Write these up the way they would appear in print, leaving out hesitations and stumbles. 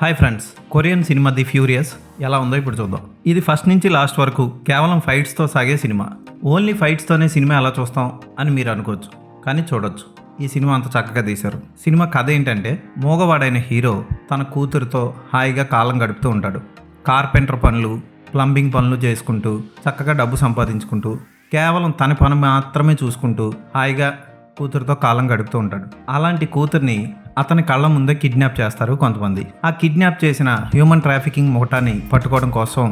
Hi friends, Korean cinema the furious ఎలా ఉందో ఇప్పుడు చూద్దాం. ఇది ఫస్ట్ నుంచి లాస్ట్ వరకు కేవలం ఫైట్స్తో సాగే సినిమా. ఓన్లీ ఫైట్స్తోనే సినిమా ఎలా చూస్తాం అని మీరు అనుకోవచ్చు, కానీ చూడొచ్చు. ఈ సినిమా అంత చక్కగా తీశారు. సినిమా కథ ఏంటంటే, మూగవాడైన హీరో తన కూతురుతో హాయిగా కాలం గడుపుతూ ఉంటాడు. కార్పెంటర్ పనులు, ప్లంబింగ్ పనులు చేసుకుంటూ చక్కగా డబ్బు సంపాదించుకుంటూ కేవలం తన పని మాత్రమే చూసుకుంటూ హాయిగా కూతురుతో కాలం గడుపుతూ ఉంటాడు. అలాంటి కూతుర్ని అతని కళ్ళ ముందే కిడ్నాప్ చేస్తారు కొంతమంది. ఆ కిడ్నాప్ చేసిన హ్యూమన్ ట్రాఫికింగ్ ముఠాని పట్టుకోవడం కోసం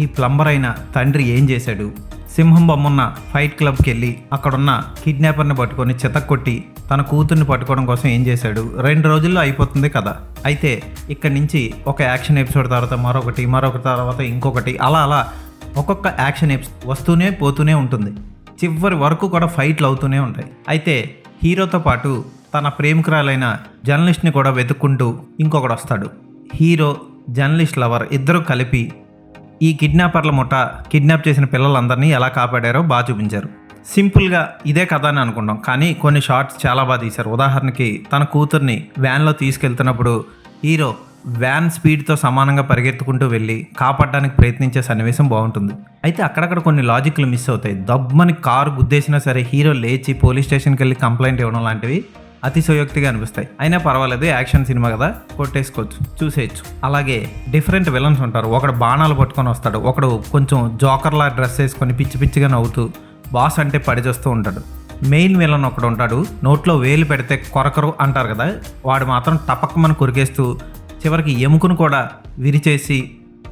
ఈ ప్లంబర్ అయిన తండ్రి ఏం చేశాడు, సింహం బొమ్మన్న ఫైట్ క్లబ్కి వెళ్ళి అక్కడున్న కిడ్నాపర్ని పట్టుకొని చితక్కొట్టి తన కూతుర్ని పట్టుకోవడం కోసం ఏం చేశాడు. 2 రోజుల్లో అయిపోతుంది కదా. అయితే ఇక్కడి నుంచి ఒక యాక్షన్ ఎపిసోడ్ తర్వాత మరొకటి తర్వాత ఇంకొకటి అలా ఒక్కొక్క యాక్షన్ వస్తూనే పోతూనే ఉంటుంది. చివరి వరకు కూడా ఫైట్లు అవుతూనే ఉంటాయి. అయితే హీరోతో పాటు తన ప్రేమికురాలైన జర్నలిస్ట్ని కూడా వెతుక్కుంటూ ఇంకొకడు వస్తాడు. హీరో, జర్నలిస్ట్ లవర్ ఇద్దరు కలిపి ఈ కిడ్నాపర్ల ముఠ కిడ్నాప్ చేసిన పిల్లలందరినీ ఎలా కాపాడారో బాగా చూపించారు. సింపుల్గా ఇదే కథ అని అనుకుంటాం, కానీ కొన్ని షార్ట్స్ చాలా బాగా తీశారు. ఉదాహరణకి తన కూతుర్ని వ్యాన్లో తీసుకెళ్తున్నప్పుడు హీరో వ్యాన్ స్పీడ్తో సమానంగా పరిగెత్తుకుంటూ వెళ్ళి కాపాడడానికి ప్రయత్నించే సన్నివేశం బాగుంటుంది. అయితే అక్కడక్కడ కొన్ని లాజిక్లు మిస్ అవుతాయి. దబ్బని కారు గుద్దేసినా సరే హీరో లేచి పోలీస్ స్టేషన్కి వెళ్ళి కంప్లైంట్ ఇవ్వడం లాంటివి అతిశయోక్తిగా అనిపిస్తాయి. అయినా పర్వాలేదు, యాక్షన్ సినిమా కదా, కొట్టేసుకోవచ్చు, చూసేయచ్చు. అలాగే డిఫరెంట్ విలన్స్ ఉంటారు. ఒకడు బాణాలు పట్టుకొని వస్తాడు, ఒకడు కొంచెం జోకర్లా డ్రెస్ వేసుకొని పిచ్చిగా నవ్వుతూ బాస్ అంటే పడిచేస్తూ ఉంటాడు. మెయిన్ విలన్ ఒకడు ఉంటాడు, నోట్లో వేలు పెడితే కొరకరు అంటారు కదా, వాడు మాత్రం టపక్కమని కొరికేస్తూ చివరికి ఎముకను కూడా విరిచేసి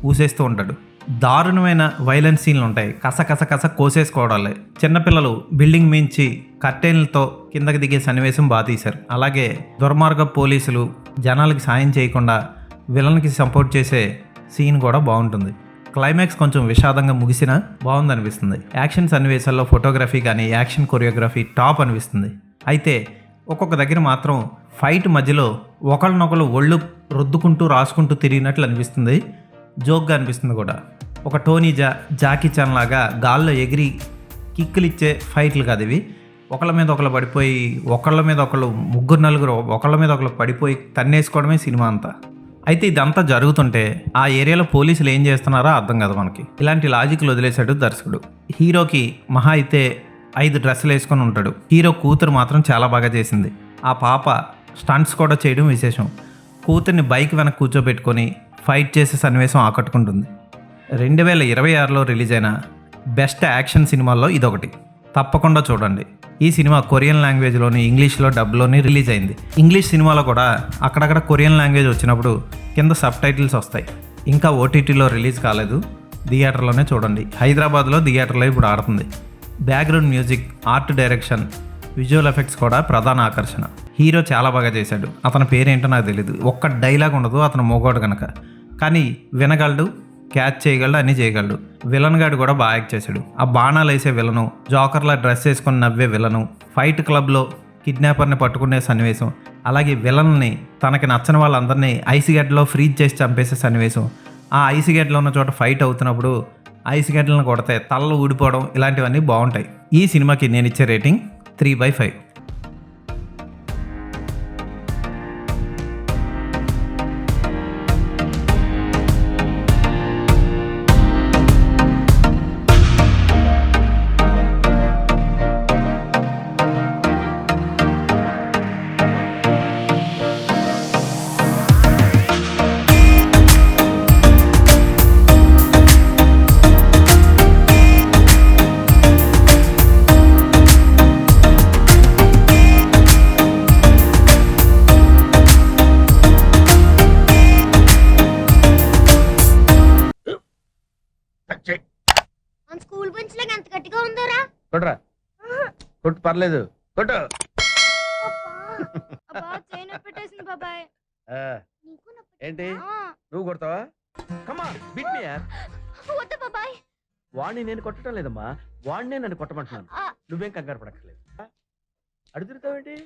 ఊసేస్తూ ఉంటాడు. దారుణమైన వైలెన్స్ సీన్లు ఉంటాయి. కస కోసేసుకోవడాలే. చిన్నపిల్లలు బిల్డింగ్ మించి కర్టెన్లతో కిందకి దిగే సన్నివేశం బాగా తీశారు. అలాగే దుర్మార్గ పోలీసులు జనాలకి సాయం చేయకుండా విలన్కి సపోర్ట్ చేసే సీన్ కూడా బాగుంటుంది. క్లైమాక్స్ కొంచెం విషాదంగా ముగిసినా బాగుందనిపిస్తుంది. యాక్షన్ సన్నివేశాల్లో ఫోటోగ్రఫీ కానీ యాక్షన్ కొరియోగ్రఫీ టాప్ అనిపిస్తుంది. అయితే ఒక్కొక్క దగ్గర మాత్రం ఫైట్ మధ్యలో ఒకళ్ళనొకళ్ళు ఒళ్ళు రుద్దుకుంటూ రాసుకుంటూ తిరిగినట్లు అనిపిస్తుంది. జోక్గా అనిపిస్తుంది కూడా. ఒక టోనీ జాకీ చాన్ లాగా గాల్లో ఎగిరి కిక్కులు ఇచ్చే ఫైట్లు కాదు ఇవి. ఒకళ్ళ మీద ఒకళ్ళు పడిపోయి ముగ్గురు నలుగురు ఒకళ్ళ మీద ఒకళ్ళు పడిపోయి తన్నేసుకోవడమే సినిమా అంతా. అయితే ఇదంతా జరుగుతుంటే ఆ ఏరియాలో పోలీసులు ఏం చేస్తున్నారో అర్థం కాదు మనకి. ఇలాంటి లాజిక్లు వదిలేశాడు దర్శకుడు. హీరోకి మహా అయితే 5 డ్రెస్సులు వేసుకొని ఉంటాడు. హీరో కూతురు మాత్రం చాలా బాగా చేసింది. ఆ పాప స్టంట్స్ కూడా చేయడం విశేషం. కూతుర్ని బైక్ వెనక కూర్చోబెట్టుకొని ఫైట్ చేసే సన్నివేశం ఆకట్టుకుంటుంది. 2026లో రిలీజ్ అయిన బెస్ట్ యాక్షన్ సినిమాల్లో ఇదొకటి. తప్పకుండా చూడండి. ఈ సినిమా కొరియన్ లాంగ్వేజ్లోని, ఇంగ్లీష్లో డబ్లోని రిలీజ్ అయింది. ఇంగ్లీష్ సినిమాలో కూడా అక్కడక్కడ కొరియన్ లాంగ్వేజ్ వచ్చినప్పుడు కింద సబ్ టైటిల్స్ వస్తాయి. ఇంకా ఓటీటీలో రిలీజ్ కాలేదు, థియేటర్లోనే చూడండి. హైదరాబాద్లో థియేటర్లో ఇప్పుడు ఆడుతుంది. Background music, art direction, visual effects కూడా ప్రధాన ఆకర్షణ. హీరో చాలా బాగా చేశాడు. అతని పేరేంటో నాకు తెలీదు. ఒక్క డైలాగ్ ఉండదు అతను మోగోడు కనుక, కానీ వినగలడు, క్యాచ్ చేయగలడు, అన్నీ చేయగలడు. విలన్ గాడు కూడా బాగా యాక్ట్ చేశాడు. ఆ బాణాలు వేసే విలను, జోకర్లా డ్రెస్ వేసుకొని నవ్వే విలను, ఫైట్ క్లబ్లో కిడ్నాపర్ని పట్టుకునే సన్నివేశం, అలాగే విలన్ని తనకి నచ్చని వాళ్ళందరినీ ఐసిగడ్డలో ఫ్రీజ్ చేసి చంపేసే సన్నివేశం, ఆ ఐసిగడ్డలో ఉన్న చోట ఫైట్ అవుతున్నప్పుడు ఐసిగడ్డలను కొడితే తలలు ఊడిపోవడం, ఇలాంటివన్నీ బాగుంటాయి. ఈ సినిమాకి నేను ఇచ్చే రేటింగ్ 3/5. స్కూల్ బెంచ్ లాగా ఎంత గట్టిగా ఉందోరా. కొట్రా, కొట్టు, పర్లేదు, కొట్టు. పెట్టేసింది బాబాయ్. ఏంటి నువ్వు కొడతావా? కమా బిట్ మీ యార్. వద్దు బాబాయ్. వాడిని నేను కొట్టడం లేదమ్మా, వాడినే నన్ను కొట్టమంటున్నాను. నువ్వేం కంగారు పడక్కర్లేదు. అడుగుతావేంటి?